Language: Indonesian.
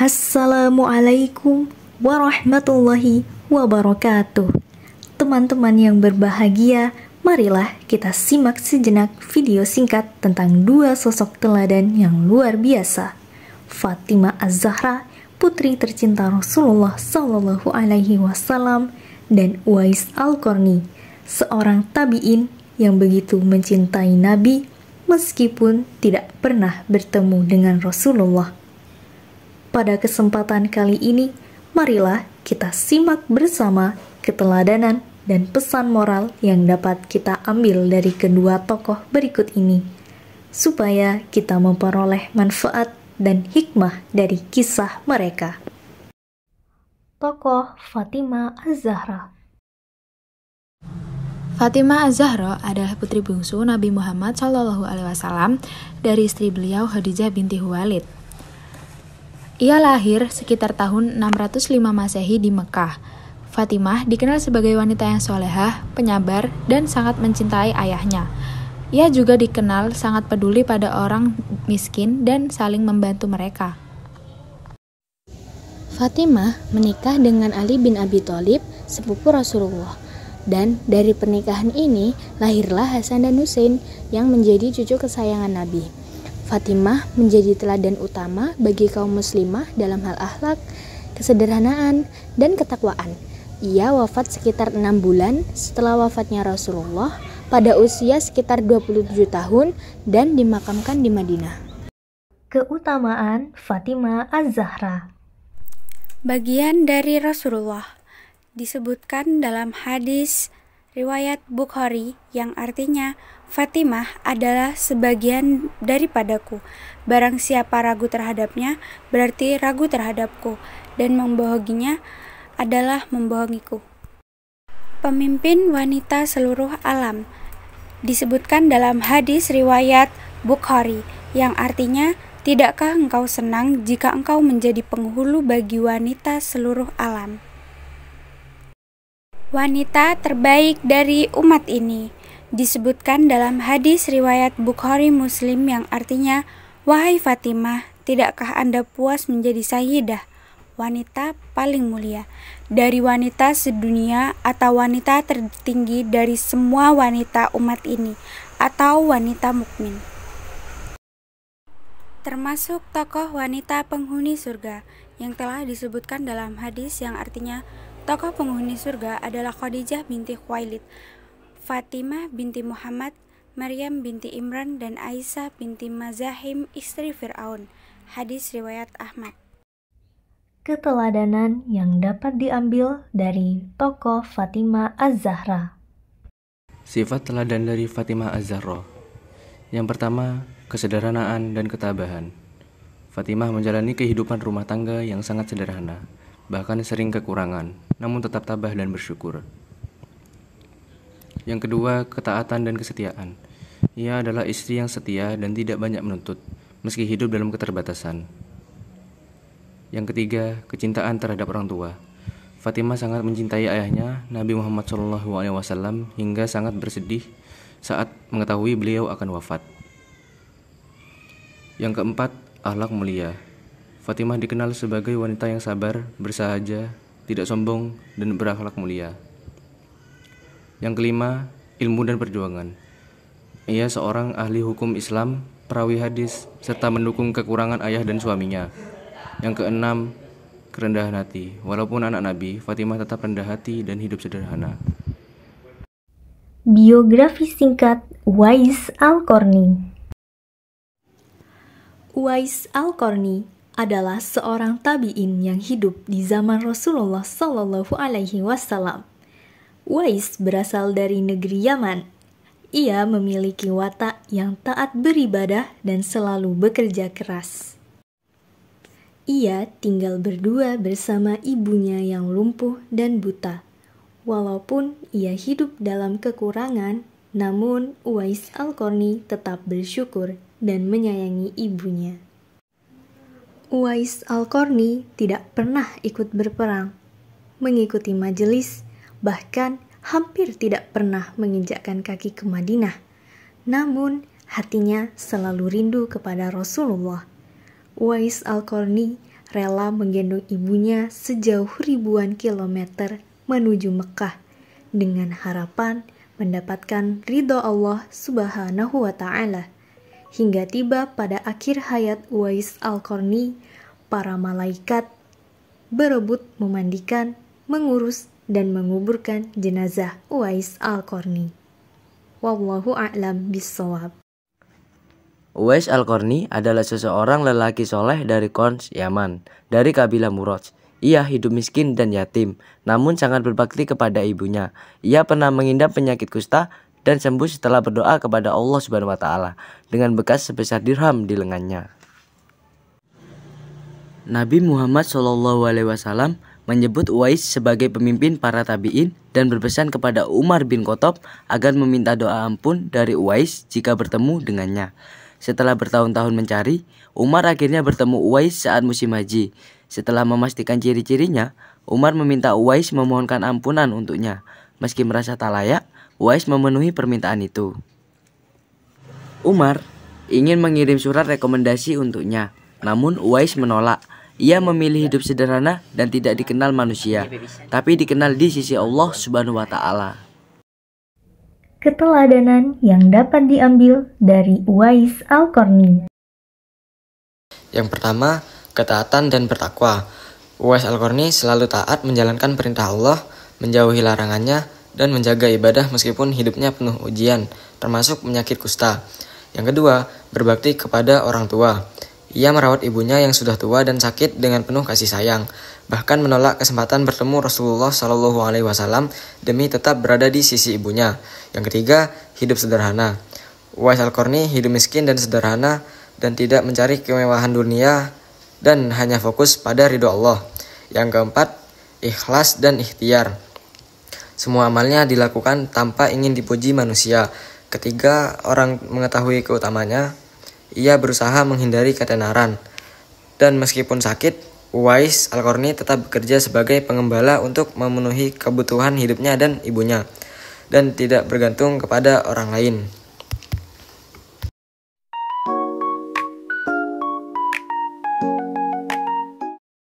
Assalamualaikum warahmatullahi wabarakatuh. Teman-teman yang berbahagia, marilah kita simak sejenak video singkat tentang dua sosok teladan yang luar biasa. Fatimah Az-Zahra, putri tercinta Rasulullah Shallallahu Alaihi Wasallam, dan Uwais Al-Qarni, seorang tabi'in yang begitu mencintai Nabi meskipun tidak pernah bertemu dengan Rasulullah. Pada kesempatan kali ini, marilah kita simak bersama keteladanan dan pesan moral yang dapat kita ambil dari kedua tokoh berikut ini, supaya kita memperoleh manfaat dan hikmah dari kisah mereka. Tokoh Fatimah Az-Zahra. Fatimah Az-Zahra adalah putri bungsu Nabi Muhammad SAW dari istri beliau Khadijah binti Khuwailid. Ia lahir sekitar tahun 605 Masehi di Mekah. Fatimah dikenal sebagai wanita yang solehah, penyabar, dan sangat mencintai ayahnya. Ia juga dikenal sangat peduli pada orang miskin dan saling membantu mereka. Fatimah menikah dengan Ali bin Abi Thalib, sepupu Rasulullah. Dan dari pernikahan ini lahirlah Hasan dan Husain yang menjadi cucu kesayangan Nabi. Fatimah menjadi teladan utama bagi kaum muslimah dalam hal akhlak, kesederhanaan, dan ketakwaan. Ia wafat sekitar 6 bulan setelah wafatnya Rasulullah pada usia sekitar 27 tahun dan dimakamkan di Madinah. Keutamaan Fatimah Az-Zahra. Bagian dari Rasulullah disebutkan dalam hadis riwayat Bukhari yang artinya, Fatimah adalah sebagian daripadaku. Barang siapa ragu terhadapnya, berarti ragu terhadapku, dan membohonginya adalah membohongiku. Pemimpin wanita seluruh alam disebutkan dalam hadis riwayat Bukhari yang artinya, tidakkah engkau senang jika engkau menjadi penghulu bagi wanita seluruh alam? Wanita terbaik dari umat ini disebutkan dalam hadis riwayat Bukhari Muslim yang artinya, wahai Fatimah, tidakkah Anda puas menjadi sayyidah, wanita paling mulia dari wanita sedunia, atau wanita tertinggi dari semua wanita umat ini, atau wanita mukmin. Termasuk tokoh wanita penghuni surga yang telah disebutkan dalam hadis yang artinya, tokoh penghuni surga adalah Khadijah binti Khuwailid, Fatimah binti Muhammad, Maryam binti Imran, dan Aisyah binti Mazahim istri Fir'aun. Hadis riwayat Ahmad. Keteladanan yang dapat diambil dari tokoh Fatimah Az-Zahra. Sifat teladan dari Fatimah Az-Zahra. Yang pertama, kesederhanaan dan ketabahan. Fatimah menjalani kehidupan rumah tangga yang sangat sederhana, bahkan sering kekurangan, namun tetap tabah dan bersyukur. Yang kedua, ketaatan dan kesetiaan. Ia adalah istri yang setia dan tidak banyak menuntut, meski hidup dalam keterbatasan. Yang ketiga, kecintaan terhadap orang tua. Fatimah sangat mencintai ayahnya, Nabi Muhammad SAW, hingga sangat bersedih saat mengetahui beliau akan wafat. Yang keempat, akhlak mulia. Fatimah dikenal sebagai wanita yang sabar, bersahaja, tidak sombong, dan berakhlak mulia. Yang kelima, ilmu dan perjuangan. Ia seorang ahli hukum Islam, perawi hadis, serta mendukung kekurangan ayah dan suaminya. Yang keenam, kerendahan hati. Walaupun anak Nabi, Fatimah tetap rendah hati dan hidup sederhana. Biografi singkat Uwais Al-Qarni. Uwais Al-Qarni adalah seorang tabi'in yang hidup di zaman Rasulullah Shallallahu Alaihi Wasallam. Uwais berasal dari negeri Yaman. Ia memiliki watak yang taat beribadah dan selalu bekerja keras. Ia tinggal berdua bersama ibunya yang lumpuh dan buta. Walaupun ia hidup dalam kekurangan, namun Uwais Al-Qarni tetap bersyukur dan menyayangi ibunya. Uwais Al-Qarni tidak pernah ikut berperang, mengikuti majelis, bahkan hampir tidak pernah menginjakkan kaki ke Madinah. Namun, hatinya selalu rindu kepada Rasulullah. Uwais Al-Qarni rela menggendong ibunya sejauh ribuan kilometer menuju Mekah dengan harapan mendapatkan ridho Allah Subhanahu wa Ta'ala. Hingga tiba pada akhir hayat Uwais Al-Qarni, para malaikat berebut memandikan, mengurus, dan menguburkan jenazah Uwais Al-Qarni. Wallahu a'lam bishawab. Uwais Al-Qarni adalah seseorang lelaki soleh dari Qons, Yaman, dari kabilah Muraj. Ia hidup miskin dan yatim, namun sangat berbakti kepada ibunya. Ia pernah mengidap penyakit kusta dan sembuh setelah berdoa kepada Allah Subhanahu wa Ta'ala dengan bekas sebesar dirham di lengannya. Nabi Muhammad SAW menyebut Uwais sebagai pemimpin para tabi'in dan berpesan kepada Umar bin Khattab agar meminta doa ampun dari Uwais jika bertemu dengannya. Setelah bertahun-tahun mencari, Umar akhirnya bertemu Uwais saat musim haji. Setelah memastikan ciri-cirinya, Umar meminta Uwais memohonkan ampunan untuknya. Meski merasa tak layak, Uwais memenuhi permintaan itu. Umar ingin mengirim surat rekomendasi untuknya, namun Uwais menolak. Ia memilih hidup sederhana dan tidak dikenal manusia, tapi dikenal di sisi Allah Subhanahu wa Ta'ala. Keteladanan yang dapat diambil dari Uwais Al-Qarni. Yang pertama, ketaatan dan bertakwa. Uwais Al-Qarni selalu taat menjalankan perintah Allah, menjauhi larangannya, dan menjaga ibadah meskipun hidupnya penuh ujian, termasuk penyakit kusta. Yang kedua, berbakti kepada orang tua. Ia merawat ibunya yang sudah tua dan sakit dengan penuh kasih sayang, bahkan menolak kesempatan bertemu Rasulullah SAW demi tetap berada di sisi ibunya. Yang ketiga, hidup sederhana. Uwais Al-Qarni hidup miskin dan sederhana dan tidak mencari kemewahan dunia dan hanya fokus pada ridho Allah. Yang keempat, ikhlas dan ikhtiar. Semua amalnya dilakukan tanpa ingin dipuji manusia. Ketiga, orang mengetahui keutamanya, ia berusaha menghindari ketenaran. Dan meskipun sakit, Uwais Al-Qarni tetap bekerja sebagai pengembala untuk memenuhi kebutuhan hidupnya dan ibunya, dan tidak bergantung kepada orang lain.